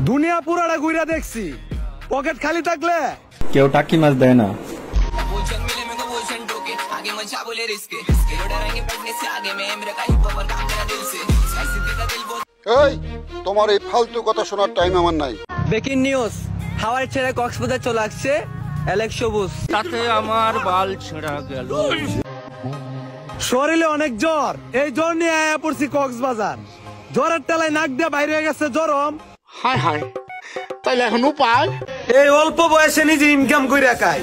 দুনিয়া পুরাটা ঘুরা দেখছি, পকেট খালি থাকলে কেউ টাকি মাছ দেয় না। এই তোমার এই ফালতু কথা শোনার টাইম আমার নাই। ব্রেকিং নিউজ, হাওয়াই ছেড়ে কক্সবাজার চলে আসছে অ্যালেক্স সবুজ। তাতে আমার বাল ছেঁড়া গেল। শরীরে অনেক জ্বর, এই জ্বর নিয়ে আয়া পড়ছি কক্সবাজার। জ্বরের টেলায় নাক দিয়ে বাইরে হয়ে গেছে জ্বরম। হায় হায়, তাইলে এখন উপায়? এই অল্প বয়সে নিজে ইনকাম করে খায়,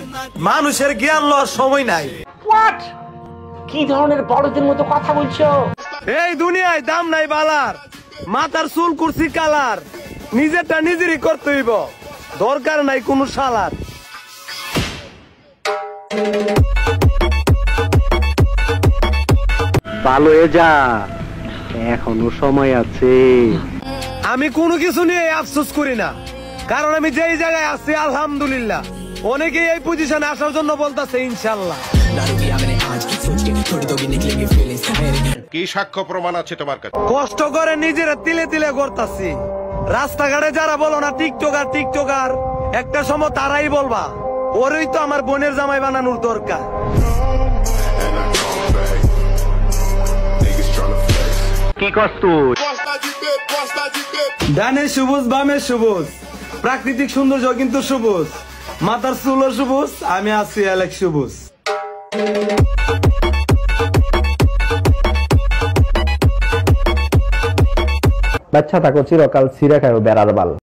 মানুষের জ্ঞান লওয়ার সময় নাই। হোয়াট? কি ধরনের বড়দের মতো কথা বলছো? এই দুনিয়ায় দাম নাই বালার, মাথার চুল করছি কালার, নিজেরটা নিজেরই করতে হইব, দরকার নাই কোনো শালার। ভালো হয়ে যা, এখনো সময় আছে। আমি কোনো কিছু নিয়ে আফসোস করি না, কারণ আমি যেই জায়গায় আছি আলহামদুলিল্লাহ। অনেকেই এই পজিশনে আসার জন্য বলতেছে ইনশাল্লাহ। কি সাক্ষ্য প্রমাণ আছে তোমার কাছে? কষ্ট করে নিজেরা তিলে তিলে করতাছি। রাস্তাঘাটে যারা বলো না টিকটকার টিকটকার, একটা সময় তারাই বলবা ওরই তো আমার বোনের জামাই বানানোর দরকার। কি কষ্ট? ডানে সবুজ বামে সবুজ, প্রাকৃতিক সৌন্দর্য কিন্তু সবুজ, মাথার চুলও সবুজ, আমি আছি অ্যালেক্স সবুজ। বাচ্চা থাকো চিরকাল ছিঁড়ে খাও বেড়ার বাল।